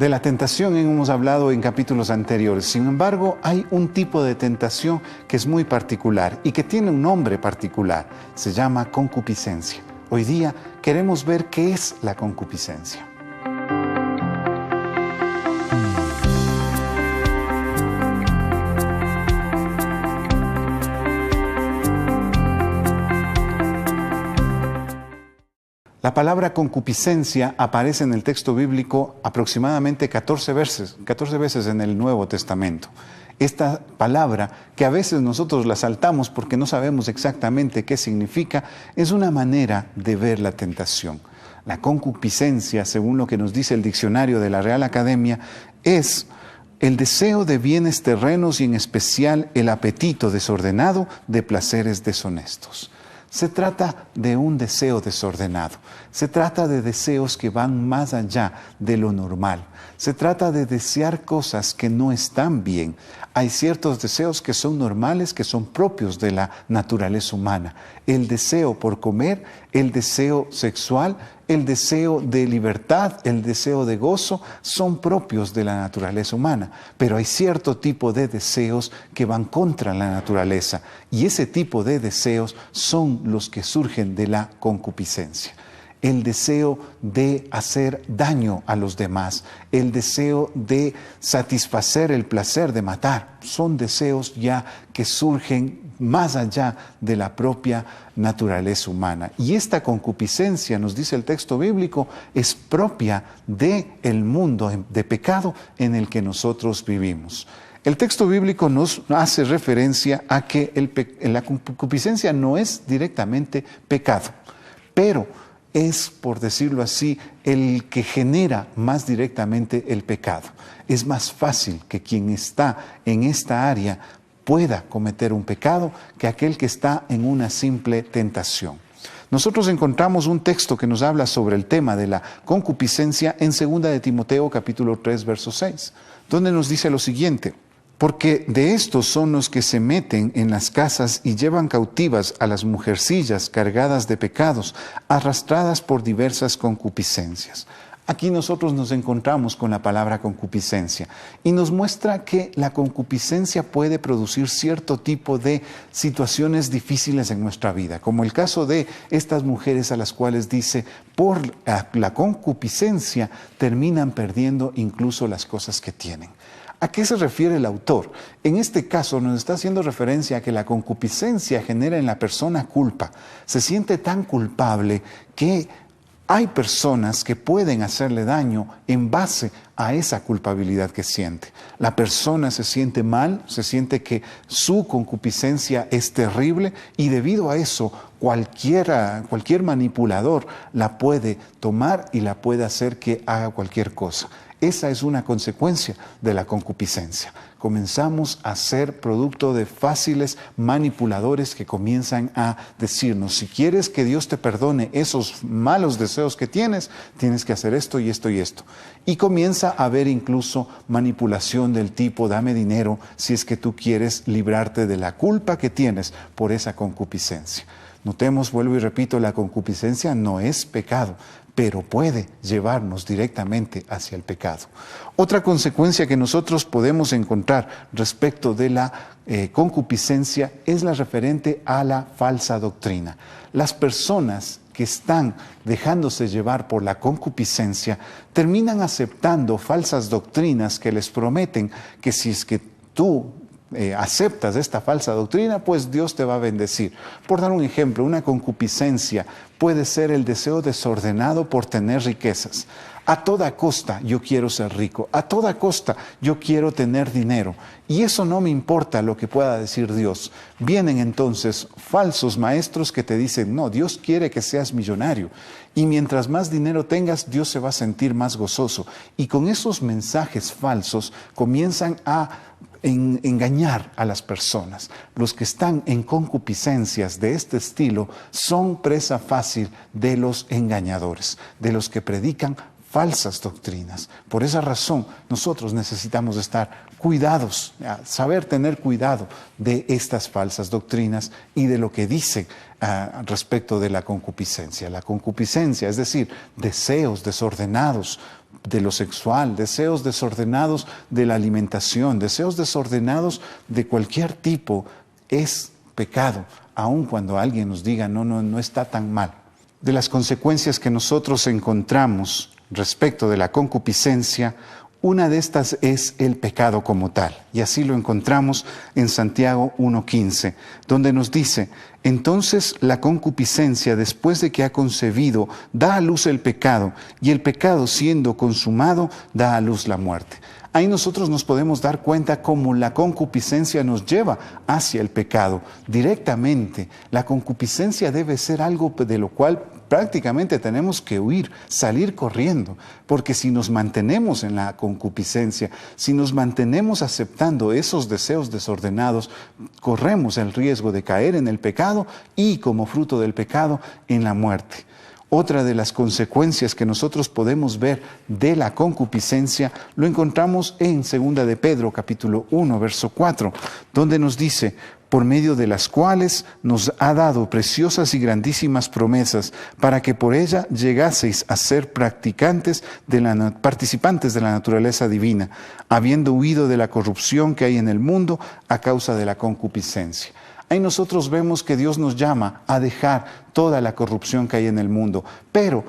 De la tentación hemos hablado en capítulos anteriores. Sin embargo, hay un tipo de tentación que es muy particular y que tiene un nombre particular. Se llama concupiscencia. Hoy día queremos ver qué es la concupiscencia. La palabra concupiscencia aparece en el texto bíblico aproximadamente 14 veces en el Nuevo Testamento. Esta palabra, que a veces nosotros la saltamos porque no sabemos exactamente qué significa, es una manera de ver la tentación. La concupiscencia, según lo que nos dice el diccionario de la Real Academia, es el deseo de bienes terrenos y en especial el apetito desordenado de placeres deshonestos. Se trata de un deseo desordenado, se trata de deseos que van más allá de lo normal, se trata de desear cosas que no están bien. Hay ciertos deseos que son normales, que son propios de la naturaleza humana. El deseo por comer, el deseo sexual, el deseo de libertad, el deseo de gozo, son propios de la naturaleza humana. Pero hay cierto tipo de deseos que van contra la naturaleza y ese tipo de deseos son los que surgen de la concupiscencia. El deseo de hacer daño a los demás, el deseo de satisfacer el placer de matar, son deseos ya que surgen más allá de la propia naturaleza humana. Y esta concupiscencia, nos dice el texto bíblico, es propia del mundo de pecado en el que nosotros vivimos. El texto bíblico nos hace referencia a que la concupiscencia no es directamente pecado, pero es, por decirlo así, el que genera más directamente el pecado. Es más fácil que quien está en esta área pueda cometer un pecado que aquel que está en una simple tentación. Nosotros encontramos un texto que nos habla sobre el tema de la concupiscencia en 2 de Timoteo capítulo 3, verso 6, donde nos dice lo siguiente: porque de estos son los que se meten en las casas y llevan cautivas a las mujercillas cargadas de pecados, arrastradas por diversas concupiscencias. Aquí nosotros nos encontramos con la palabra concupiscencia y nos muestra que la concupiscencia puede producir cierto tipo de situaciones difíciles en nuestra vida, como el caso de estas mujeres a las cuales dice, por la concupiscencia terminan perdiendo incluso las cosas que tienen. ¿A qué se refiere el autor? En este caso nos está haciendo referencia a que la concupiscencia genera en la persona culpa. Se siente tan culpable que hay personas que pueden hacerle daño en base a esa culpabilidad que siente. La persona se siente mal, se siente que su concupiscencia es terrible y debido a eso cualquier manipulador la puede tomar y la puede hacer que haga cualquier cosa. Esa es una consecuencia de la concupiscencia. Comenzamos a ser producto de fáciles manipuladores que comienzan a decirnos, si quieres que Dios te perdone esos malos deseos que tienes, tienes que hacer esto y esto y esto. Y comienza a haber incluso manipulación del tipo, dame dinero si es que tú quieres librarte de la culpa que tienes por esa concupiscencia. Notemos, vuelvo y repito, la concupiscencia no es pecado, pero puede llevarnos directamente hacia el pecado. Otra consecuencia que nosotros podemos encontrar respecto de la concupiscencia es la referente a la falsa doctrina. Las personas que están dejándose llevar por la concupiscencia terminan aceptando falsas doctrinas que les prometen que si es que tú aceptas esta falsa doctrina, pues Dios te va a bendecir. Por dar un ejemplo, una concupiscencia puede ser el deseo desordenado por tener riquezas. A toda costa yo quiero ser rico, a toda costa yo quiero tener dinero. Y eso no me importa lo que pueda decir Dios. Vienen entonces falsos maestros que te dicen, no, Dios quiere que seas millonario. Y mientras más dinero tengas, Dios se va a sentir más gozoso. Y con esos mensajes falsos comienzan a engañar a las personas. Los que están en concupiscencias de este estilo son presa fácil de los engañadores, de los que predican falsas doctrinas. Por esa razón, nosotros necesitamos estar cuidados, saber tener cuidado de estas falsas doctrinas y de lo que dicen respecto de la concupiscencia. La concupiscencia, es decir, deseos desordenados de lo sexual, deseos desordenados de la alimentación, deseos desordenados de cualquier tipo, es pecado, aun cuando alguien nos diga, no está tan mal. De las consecuencias que nosotros encontramos respecto de la concupiscencia, una de estas es el pecado como tal. Y así lo encontramos en Santiago 1:15, donde nos dice: entonces la concupiscencia, después de que ha concebido, da a luz el pecado, y el pecado, siendo consumado, da a luz la muerte. Ahí nosotros nos podemos dar cuenta cómo la concupiscencia nos lleva hacia el pecado directamente. La concupiscencia debe ser algo de lo cual prácticamente tenemos que huir, salir corriendo, porque si nos mantenemos en la concupiscencia, si nos mantenemos aceptando esos deseos desordenados, corremos el riesgo de caer en el pecado y, como fruto del pecado, en la muerte. Otra de las consecuencias que nosotros podemos ver de la concupiscencia lo encontramos en 2 de Pedro, capítulo 1, verso 4, donde nos dice: por medio de las cuales nos ha dado preciosas y grandísimas promesas, para que por ella llegaseis a ser participantes de la naturaleza divina, habiendo huido de la corrupción que hay en el mundo a causa de la concupiscencia. Ahí nosotros vemos que Dios nos llama a dejar toda la corrupción que hay en el mundo, pero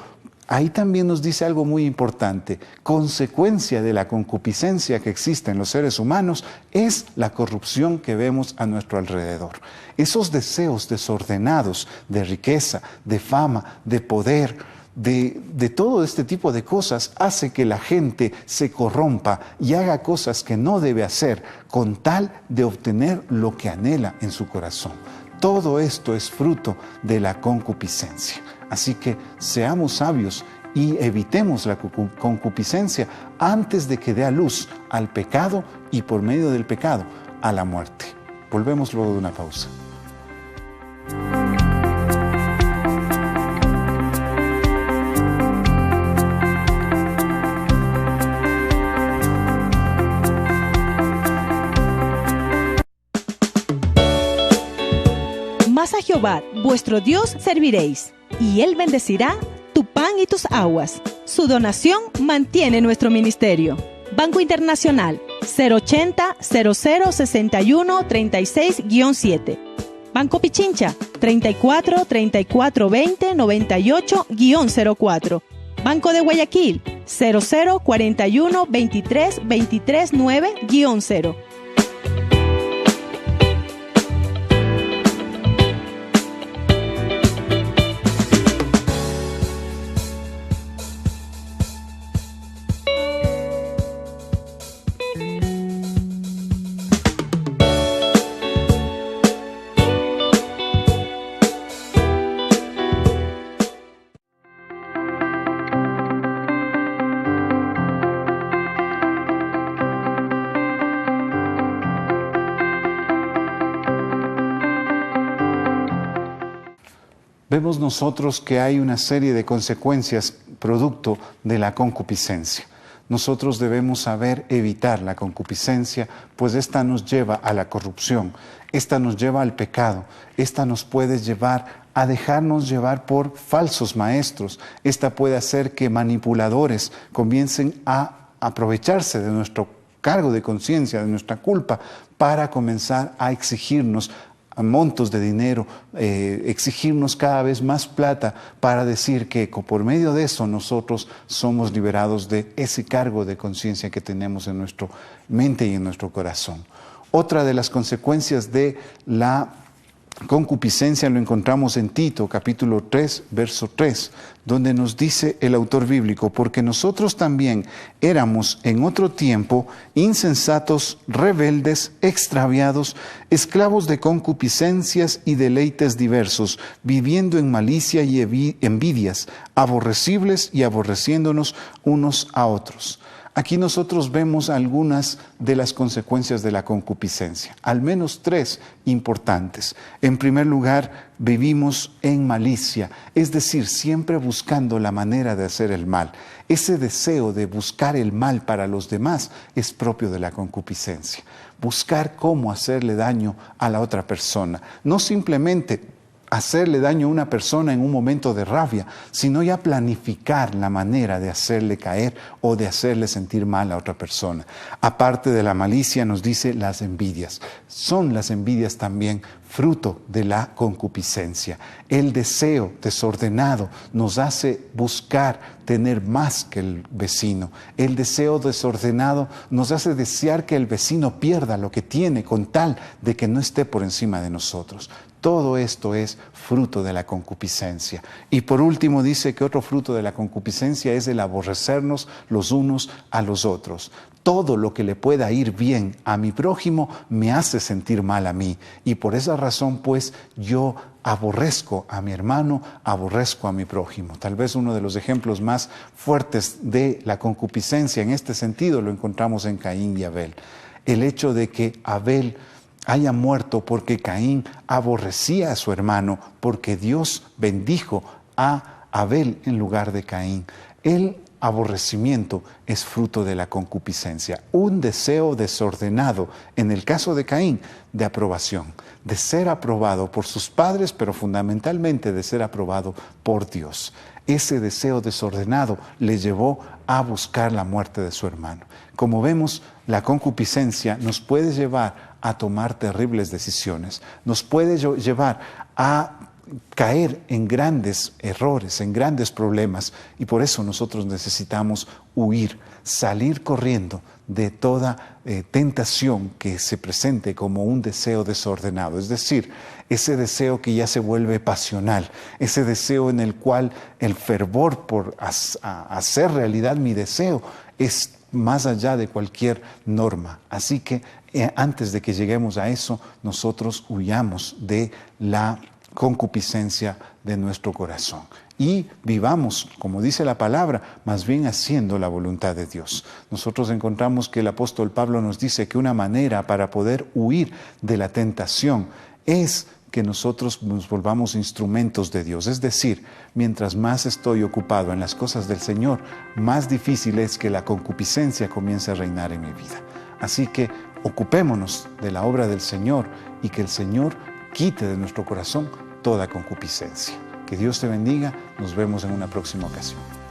ahí también nos dice algo muy importante. Consecuencia de la concupiscencia que existe en los seres humanos es la corrupción que vemos a nuestro alrededor. Esos deseos desordenados de riqueza, de fama, de poder, de todo este tipo de cosas hace que la gente se corrompa y haga cosas que no debe hacer con tal de obtener lo que anhela en su corazón. Todo esto es fruto de la concupiscencia. Así que seamos sabios y evitemos la concupiscencia antes de que dé a luz al pecado y, por medio del pecado, a la muerte. Volvemos luego de una pausa. Mas a Jehová, vuestro Dios, serviréis, y Él bendecirá tu pan y tus aguas. Su donación mantiene nuestro ministerio. Banco Internacional, 080-0061-36-7. Banco Pichincha, 34-34-20-98-04. Banco de Guayaquil, 0041-23-23-9-0. Vemos nosotros que hay una serie de consecuencias producto de la concupiscencia. Nosotros debemos saber evitar la concupiscencia, pues esta nos lleva a la corrupción, esta nos lleva al pecado, esta nos puede llevar a dejarnos llevar por falsos maestros, esta puede hacer que manipuladores comiencen a aprovecharse de nuestro cargo de conciencia, de nuestra culpa, para comenzar a exigirnos a montos de dinero, exigirnos cada vez más plata para decir que por medio de eso nosotros somos liberados de ese cargo de conciencia que tenemos en nuestra mente y en nuestro corazón. Otra de las consecuencias de la concupiscencia lo encontramos en Tito, capítulo 3, verso 3, donde nos dice el autor bíblico: porque nosotros también éramos en otro tiempo insensatos, rebeldes, extraviados, esclavos de concupiscencias y deleites diversos, viviendo en malicia y envidias, aborrecibles y aborreciéndonos unos a otros. Aquí nosotros vemos algunas de las consecuencias de la concupiscencia, al menos tres importantes. En primer lugar, vivimos en malicia, es decir, siempre buscando la manera de hacer el mal. Ese deseo de buscar el mal para los demás es propio de la concupiscencia. Buscar cómo hacerle daño a la otra persona, no simplemente hacerle daño a una persona en un momento de rabia, sino ya planificar la manera de hacerle caer o de hacerle sentir mal a otra persona. Aparte de la malicia, nos dice las envidias. Son las envidias también fruto de la concupiscencia. El deseo desordenado nos hace buscar tener más que el vecino. El deseo desordenado nos hace desear que el vecino pierda lo que tiene con tal de que no esté por encima de nosotros. Todo esto es fruto de la concupiscencia. Y por último dice que otro fruto de la concupiscencia es el aborrecernos los unos a los otros. Todo lo que le pueda ir bien a mi prójimo me hace sentir mal a mí. Y por esa razón, pues, yo aborrezco a mi hermano, aborrezco a mi prójimo. Tal vez uno de los ejemplos más fuertes de la concupiscencia en este sentido lo encontramos en Caín y Abel. El hecho de que Abel haya muerto porque Caín aborrecía a su hermano, porque Dios bendijo a Abel en lugar de Caín. El aborrecimiento es fruto de la concupiscencia, un deseo desordenado, en el caso de Caín, de aprobación, de ser aprobado por sus padres, pero fundamentalmente de ser aprobado por Dios. Ese deseo desordenado le llevó a buscar la muerte de su hermano. Como vemos, la concupiscencia nos puede llevar a tomar terribles decisiones, nos puede llevar a caer en grandes errores, en grandes problemas, y por eso nosotros necesitamos huir, salir corriendo de toda tentación que se presente como un deseo desordenado, es decir, ese deseo que ya se vuelve pasional, ese deseo en el cual el fervor por hacer realidad mi deseo es más allá de cualquier norma. Así que antes de que lleguemos a eso, nosotros huyamos de la concupiscencia de nuestro corazón y vivamos, como dice la palabra, más bien haciendo la voluntad de Dios. Nosotros encontramos que el apóstol Pablo nos dice que una manera para poder huir de la tentación es que nosotros nos volvamos instrumentos de Dios. Es decir, mientras más estoy ocupado en las cosas del Señor, más difícil es que la concupiscencia comience a reinar en mi vida. Así que ocupémonos de la obra del Señor y que el Señor quite de nuestro corazón toda concupiscencia. Que Dios te bendiga. Nos vemos en una próxima ocasión.